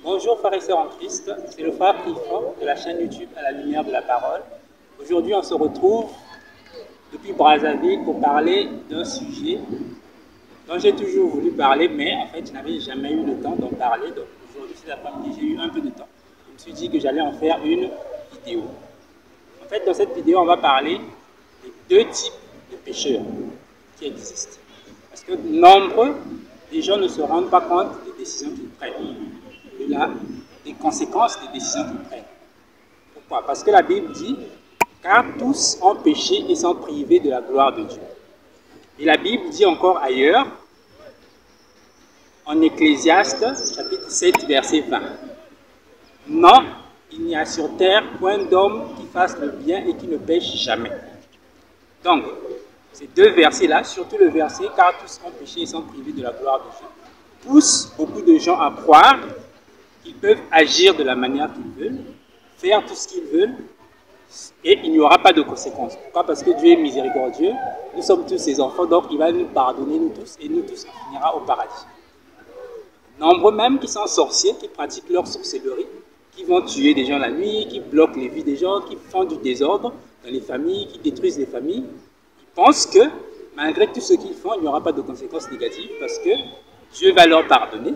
Bonjour frères et sœurs en Christ, c'est le frère Clifford de la chaîne YouTube à la lumière de la parole. Aujourd'hui on se retrouve depuis Brazzaville pour parler d'un sujet dont j'ai toujours voulu parler, mais en fait je n'avais jamais eu le temps d'en parler. Donc aujourd'hui cet après-midi j'ai eu un peu de temps. Je me suis dit que j'allais en faire une vidéo. En fait dans cette vidéo on va parler des deux types de pécheurs qui existent. Parce que nombreux des gens ne se rendent pas compte des décisions qu'ils prennent. Des conséquences des décisions qu'ils prennent. Pourquoi? Parce que la Bible dit « Car tous ont péché et sont privés de la gloire de Dieu ». Et la Bible dit encore ailleurs, en Ecclésiaste, chapitre 7, verset 20. « Non, il n'y a sur terre point d'homme qui fasse le bien et qui ne pêche jamais. » Donc, ces deux versets-là, surtout le verset « Car tous ont péché et sont privés de la gloire de Dieu », poussent beaucoup de gens à croire qu'ils peuvent agir de la manière qu'ils veulent, faire tout ce qu'ils veulent, et il n'y aura pas de conséquences. Pourquoi? Parce que Dieu est miséricordieux, nous sommes tous ses enfants, donc il va nous pardonner, nous tous, et nous tous, on finira au paradis. Nombreux même qui sont sorciers, qui pratiquent leur sorcellerie, qui vont tuer des gens la nuit, qui bloquent les vies des gens, qui font du désordre dans les familles, qui détruisent les familles, ils pensent que, malgré tout ce qu'ils font, il n'y aura pas de conséquences négatives, parce que Dieu va leur pardonner,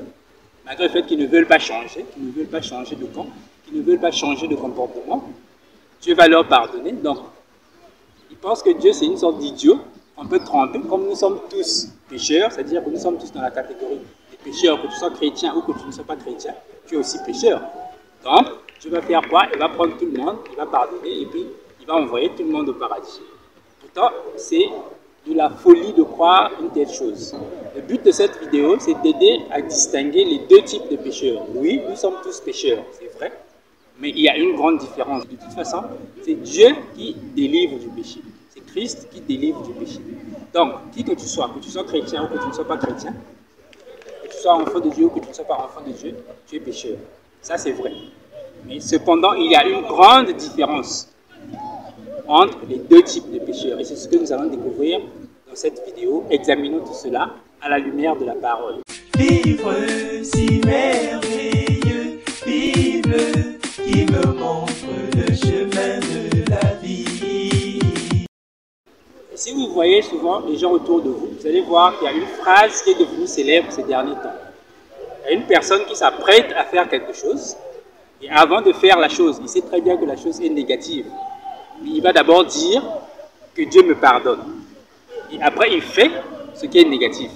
malgré le fait qu'ils ne veulent pas changer, qu'ils ne veulent pas changer de camp, qu'ils ne veulent pas changer de comportement, Dieu va leur pardonner. Donc, ils pensent que Dieu c'est une sorte d'idiot, on peut tromper, comme nous sommes tous pécheurs, c'est-à-dire que nous sommes tous dans la catégorie des pécheurs, que tu sois chrétien ou que tu ne sois pas chrétien, tu es aussi pécheur. Donc, Dieu va faire quoi? Il va prendre tout le monde, il va pardonner et puis il va envoyer tout le monde au paradis. Pourtant, c'est de la folie de croire une telle chose. Le but de cette vidéo, c'est d'aider à distinguer les deux types de pécheurs. Oui, nous sommes tous pécheurs, c'est vrai, mais il y a une grande différence. De toute façon, c'est Dieu qui délivre du péché. C'est Christ qui délivre du péché. Donc, qui que tu sois chrétien ou que tu ne sois pas chrétien, que tu sois enfant de Dieu ou que tu ne sois pas enfant de Dieu, tu es pécheur. Ça, c'est vrai. Mais cependant, il y a une grande différence entre les deux types de pécheurs. Et c'est ce que nous allons découvrir dans cette vidéo. Examinons tout cela à la lumière de la parole. Livre si merveilleux, Bible qui me montre le chemin de la vie. Et si vous voyez souvent les gens autour de vous, vous allez voir qu'il y a une phrase qui est devenue célèbre ces derniers temps. Il y a une personne qui s'apprête à faire quelque chose, et avant de faire la chose, il sait très bien que la chose est négative. Il va d'abord dire que Dieu me pardonne. Et après, il fait ce qui est négatif.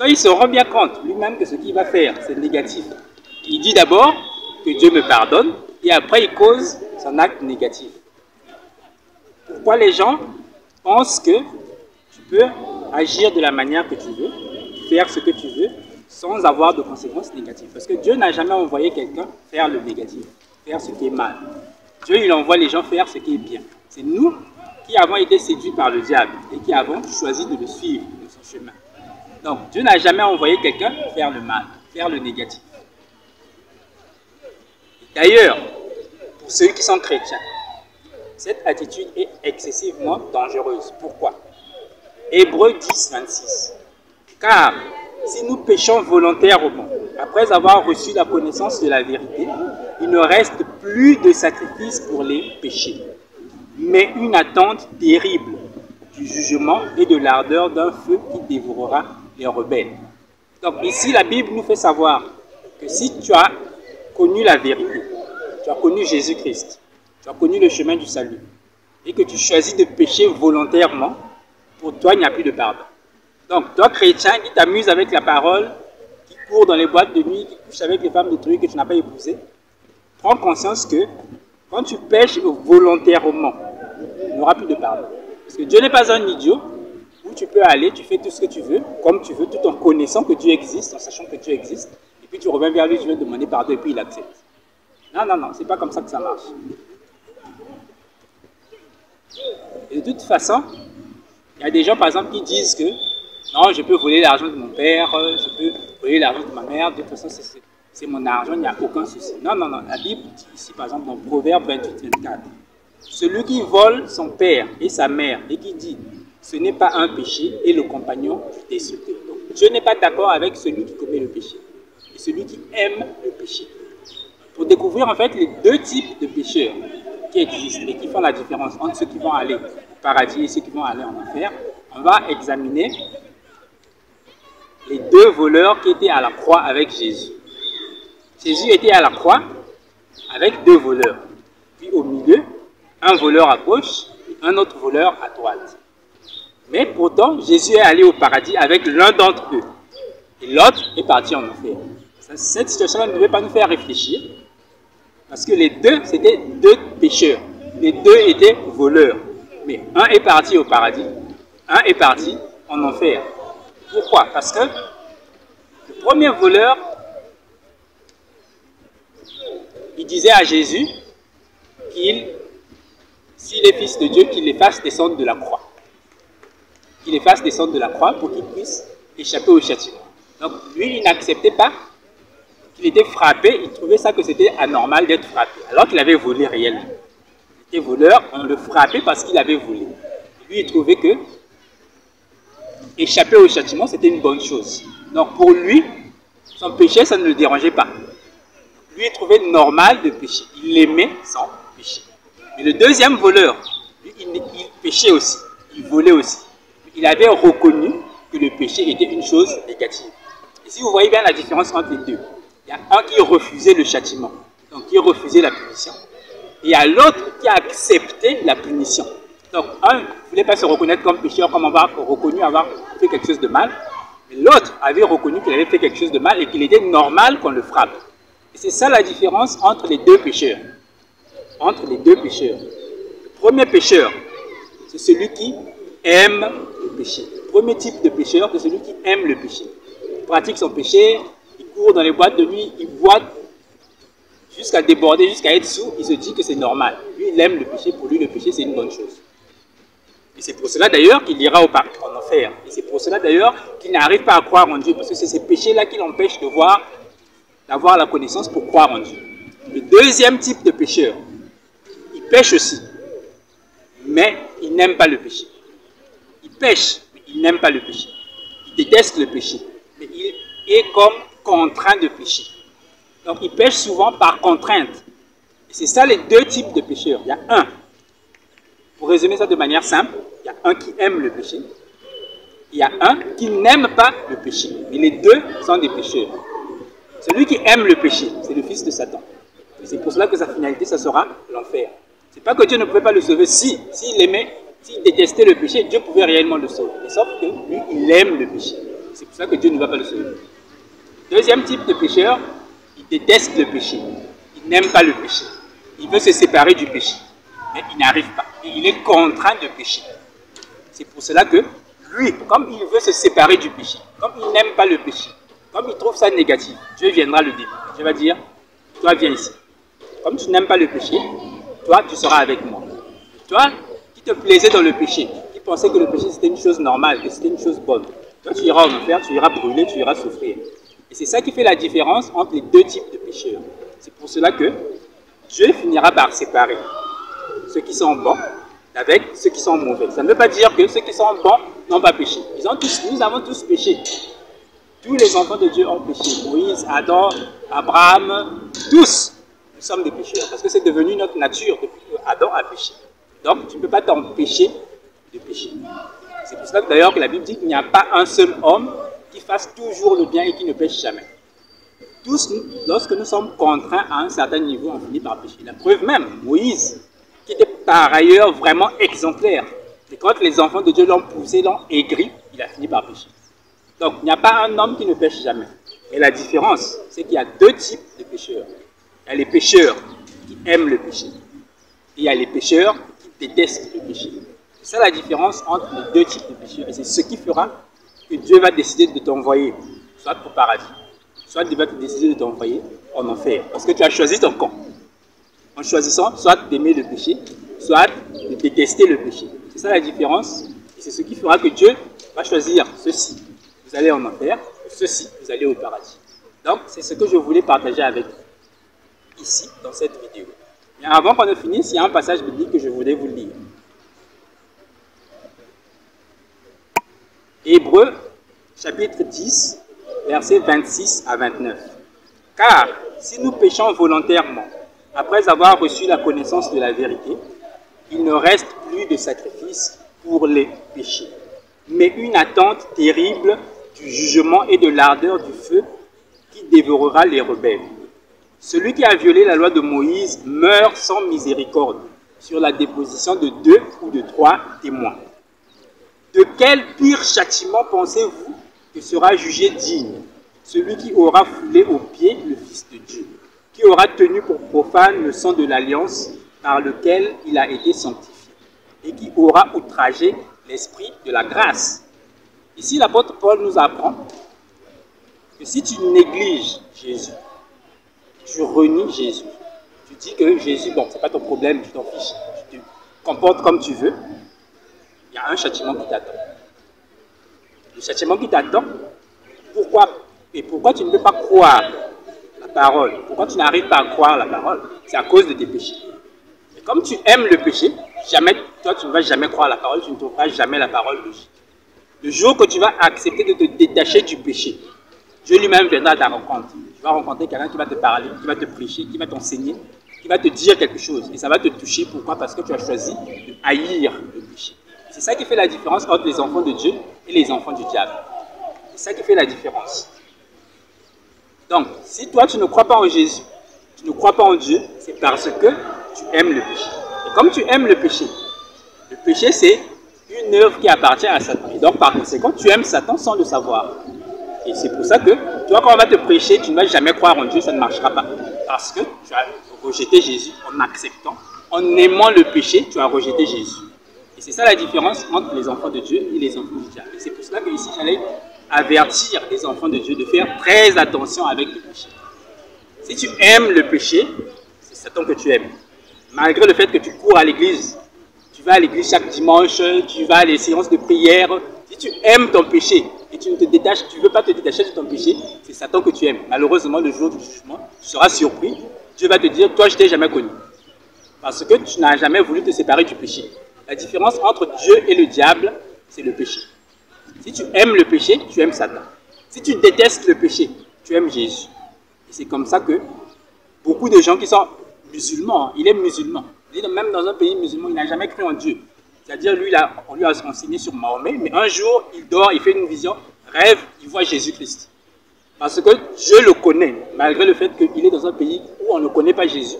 Donc, il se rend bien compte lui-même que ce qu'il va faire, c'est négatif. Il dit d'abord que Dieu me pardonne, et après, il cause son acte négatif. Pourquoi les gens pensent que tu peux agir de la manière que tu veux, faire ce que tu veux, sans avoir de conséquences négatives? Parce que Dieu n'a jamais envoyé quelqu'un faire le négatif, faire ce qui est mal. Dieu, il envoie les gens faire ce qui est bien. C'est nous qui avons été séduits par le diable et qui avons choisi de le suivre, de son chemin. Donc, Dieu n'a jamais envoyé quelqu'un faire le mal, faire le négatif. D'ailleurs, pour ceux qui sont chrétiens, cette attitude est excessivement dangereuse. Pourquoi? Hébreux 10, 26. Car si nous péchons volontairement, après avoir reçu la connaissance de la vérité, il ne reste plus de sacrifice pour les péchés, mais une attente terrible du jugement et de l'ardeur d'un feu qui dévorera les rebelles. Donc ici, la Bible nous fait savoir que si tu as connu la vérité, tu as connu Jésus-Christ, tu as connu le chemin du salut, et que tu choisis de pécher volontairement, pour toi, il n'y a plus de pardon. Donc, toi, chrétien, qui t'amuse avec la parole, qui court dans les boîtes de nuit, qui couche avec les femmes de trucs que tu n'as pas épousées, prends conscience que quand tu pêches volontairement, il n'y aura plus de pardon. Parce que Dieu n'est pas un idiot où tu peux aller, tu fais tout ce que tu veux, comme tu veux, tout en connaissant que Dieu existe, en sachant que Dieu existe, et puis tu reviens vers lui, tu viens demander pardon, et puis il accepte. Non, non, non, c'est pas comme ça que ça marche. Et de toute façon, il y a des gens, par exemple, qui disent que non, je peux voler l'argent de mon père, je peux voler l'argent de ma mère, de toute façon, c'est mon argent, il n'y a aucun souci. Non, non, non, la Bible dit ici, par exemple, dans Proverbe 28, 24, celui qui vole son père et sa mère et qui dit ce n'est pas un péché est le compagnon du destructeur. Donc, Dieu n'est pas d'accord avec celui qui commet le péché et celui qui aime le péché. pour découvrir en fait les deux types de pécheurs qui existent et qui font la différence entre ceux qui vont aller au paradis et ceux qui vont aller en enfer, on va examiner les deux voleurs qui étaient à la croix avec Jésus. Jésus était à la croix avec deux voleurs. Puis au milieu, un voleur à gauche et un autre voleur à droite. Mais pourtant, Jésus est allé au paradis avec l'un d'entre eux. Et l'autre est parti en enfer. Cette situation-là ne devait pas nous faire réfléchir. Parce que les deux, c'était deux pécheurs. Les deux étaient voleurs. Mais un est parti au paradis, un est parti en enfer. Pourquoi? Parce que le premier voleur, il disait à Jésus qu'il, s'il est fils de Dieu, qu'il les fasse descendre de la croix. Qu'il les fasse descendre de la croix pour qu'il puisse échapper au châtiment. Donc lui, il n'acceptait pas qu'il était frappé, il trouvait ça que c'était anormal d'être frappé, alors qu'il avait volé réellement. Il était voleur, on le frappait parce qu'il avait volé. Lui, il trouvait que échapper au châtiment, c'était une bonne chose. Donc pour lui, son péché, ça ne le dérangeait pas. Lui, il trouvait normal de pécher. Il l'aimait sans pécher. Mais le deuxième voleur, lui, il péchait aussi. Il volait aussi. Il avait reconnu que le péché était une chose négative. Et si vous voyez bien la différence entre les deux, il y a un qui refusait le châtiment, donc qui refusait la punition. Et il y a l'autre qui a accepté la punition. Donc un ne voulait pas se reconnaître comme pécheur, comme avoir reconnu avoir fait quelque chose de mal. Mais l'autre avait reconnu qu'il avait fait quelque chose de mal et qu'il était normal qu'on le frappe. Et c'est ça la différence entre les deux pécheurs. Entre les deux pécheurs. Le premier pécheur, c'est celui qui aime le péché. Le premier type de pécheur, c'est celui qui aime le péché. Il pratique son péché, il court dans les boîtes de nuit, il boit jusqu'à déborder, jusqu'à être sourd, il se dit que c'est normal. Lui, il aime le péché, pour lui, le péché, c'est une bonne chose. Et c'est pour cela d'ailleurs qu'il ira en enfer. Et c'est pour cela d'ailleurs qu'il n'arrive pas à croire en Dieu, parce que c'est ces péchés-là qui l'empêchent d'avoir la connaissance pour croire en Dieu. Le deuxième type de pécheur, il pêche aussi, mais il n'aime pas le péché. Il pêche, mais il n'aime pas le péché. Il déteste le péché, mais il est comme contraint de pécher. Donc il pêche souvent par contrainte. Et c'est ça les deux types de pécheurs. Il y a un, pour résumer ça de manière simple, il y a un qui aime le péché, il y a un qui n'aime pas le péché. Et les deux sont des pécheurs. Celui qui aime le péché, c'est le fils de Satan. Et c'est pour cela que sa finalité, ça sera l'enfer. C'est pas que Dieu ne pouvait pas le sauver. S'il aimait, s'il détestait le péché, Dieu pouvait réellement le sauver. Mais sauf que lui, il aime le péché. C'est pour ça que Dieu ne va pas le sauver. Deuxième type de pécheur, il déteste le péché. Il n'aime pas le péché. Il veut se séparer du péché. Mais il n'arrive pas. Et il est contraint de pécher. C'est pour cela que lui, comme il veut se séparer du péché, comme il n'aime pas le péché, comme il trouve ça négatif, Dieu viendra le défier. Dieu va dire, toi viens ici. Comme tu n'aimes pas le péché, toi tu seras avec moi. Et toi qui te plaisais dans le péché, qui pensais que le péché c'était une chose normale, que c'était une chose bonne, toi tu iras en enfer, tu iras brûler, tu iras souffrir. Et c'est ça qui fait la différence entre les deux types de pécheurs. C'est pour cela que Dieu finira par séparer ceux qui sont bons avec ceux qui sont mauvais. Ça ne veut pas dire que ceux qui sont bons n'ont pas péché. Nous avons tous péché. Tous les enfants de Dieu ont péché. Moïse, Adam, Abraham, tous, nous sommes des pécheurs. Parce que c'est devenu notre nature depuis qu'Adam a péché. Donc, tu ne peux pas t'empêcher de pécher. C'est pour cela d'ailleurs que la Bible dit qu'il n'y a pas un seul homme qui fasse toujours le bien et qui ne pêche jamais. Tous, lorsque nous sommes contraints à un certain niveau, on finit par pécher. La preuve même, Moïse, qui était par ailleurs vraiment exemplaire. Et quand les enfants de Dieu l'ont poussé, l'ont aigri, il a fini par pécher. Donc, il n'y a pas un homme qui ne pêche jamais. Et la différence, c'est qu'il y a deux types de pécheurs. Il y a les pécheurs qui aiment le péché. Et il y a les pécheurs qui détestent le péché. C'est ça la différence entre les deux types de pécheurs. Et c'est ce qui fera que Dieu va décider de t'envoyer, soit au paradis, soit Dieu va décider de t'envoyer en enfer. Parce que tu as choisi ton camp. En choisissant soit d'aimer le péché, soit de détester le péché. C'est ça la différence. Et c'est ce qui fera que Dieu va choisir ceci. Vous allez en enfer, ceci, vous allez au paradis. Donc, c'est ce que je voulais partager avec vous, ici, dans cette vidéo. Mais avant qu'on ne finisse, il y a un passage biblique que je voulais vous lire. Hébreux, chapitre 10, versets 26 à 29. Car Si nous péchons volontairement, après avoir reçu la connaissance de la vérité, il ne reste plus de sacrifice pour les péchés, mais une attente terrible du jugement et de l'ardeur du feu qui dévorera les rebelles. Celui qui a violé la loi de Moïse meurt sans miséricorde sur la déposition de 2 ou de 3 témoins. De quel pire châtiment pensez-vous que sera jugé digne celui qui aura foulé aux pieds le Fils de Dieu, qui aura tenu pour profane le sang de l'alliance par lequel il a été sanctifié, et qui aura outragé l'esprit de la grâce? Ici, l'apôtre Paul nous apprend que si tu négliges Jésus, tu renies Jésus, tu dis que Jésus, bon, c'est pas ton problème, tu t'en fiches, tu te comportes comme tu veux, il y a un châtiment qui t'attend. Le châtiment qui t'attend, pourquoi? Et pourquoi tu ne peux pas croire la parole? Pourquoi tu n'arrives pas à croire la parole? C'est à cause de tes péchés. Et comme tu aimes le péché, jamais, toi tu ne vas jamais croire la parole, tu ne trouveras jamais la parole logique. Le jour que tu vas accepter de te détacher du péché, Dieu lui-même viendra à ta rencontre. Tu vas rencontrer quelqu'un qui va te parler, qui va te prêcher, qui va t'enseigner, qui va te dire quelque chose. Et ça va te toucher. Pourquoi? Parce que tu as choisi de haïr le péché. C'est ça qui fait la différence entre les enfants de Dieu et les enfants du diable. C'est ça qui fait la différence. Donc, si toi tu ne crois pas en Jésus, tu ne crois pas en Dieu, c'est parce que tu aimes le péché. Et comme tu aimes le péché c'est une œuvre qui appartient à Satan. Et donc, par conséquent, tu aimes Satan sans le savoir. Et c'est pour ça que, toi, quand on va te prêcher, tu ne vas jamais croire en Dieu, ça ne marchera pas. Parce que tu as rejeté Jésus en acceptant, en aimant le péché, tu as rejeté Jésus. Et c'est ça la différence entre les enfants de Dieu et les enfants du diable. Et c'est pour cela que ici, j'allais avertir les enfants de Dieu de faire très attention avec le péché. Si tu aimes le péché, c'est Satan que tu aimes. Malgré le fait que tu cours à l'église, tu vas à l'église chaque dimanche, tu vas à les séances de prière, si tu aimes ton péché et tu ne te détaches, tu ne veux pas te détacher de ton péché, c'est Satan que tu aimes. Malheureusement, le jour du jugement, tu seras surpris. Dieu va te dire, toi, je ne t'ai jamais connu. Parce que tu n'as jamais voulu te séparer du péché. La différence entre Dieu et le diable, c'est le péché. Si tu aimes le péché, tu aimes Satan. Si tu détestes le péché, tu aimes Jésus. Et c'est comme ça que beaucoup de gens qui sont musulmans, il est musulman. Même dans un pays musulman, il n'a jamais cru en Dieu. C'est-à-dire, lui, on lui a enseigné sur Mahomet, mais un jour, il dort, il fait une vision, rêve, il voit Jésus-Christ. Parce que Dieu le connaît, malgré le fait qu'il est dans un pays où on ne connaît pas Jésus.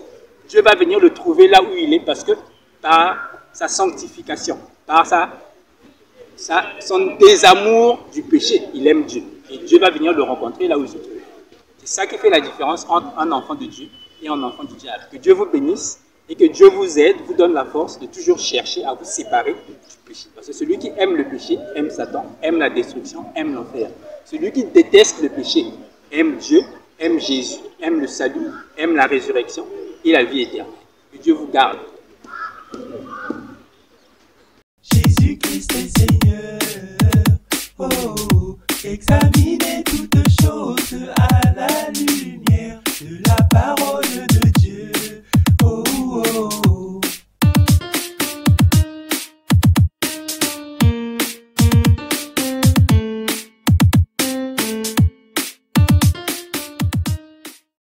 Dieu va venir le trouver là où il est, parce que par sa sanctification, par son désamour du péché, il aime Dieu. Et Dieu va venir le rencontrer là où il se trouve. C'est ça qui fait la différence entre un enfant de Dieu et un enfant du diable. Que Dieu vous bénisse et que Dieu vous aide, vous donne la force de toujours chercher à vous séparer du péché. Parce que celui qui aime le péché aime Satan, aime la destruction, aime l'enfer. Celui qui déteste le péché aime Dieu, aime Jésus, aime le salut, aime la résurrection et la vie éternelle. Que Dieu vous garde. Jésus-Christ est Seigneur. Oh, examinez toutes choses à la lumière.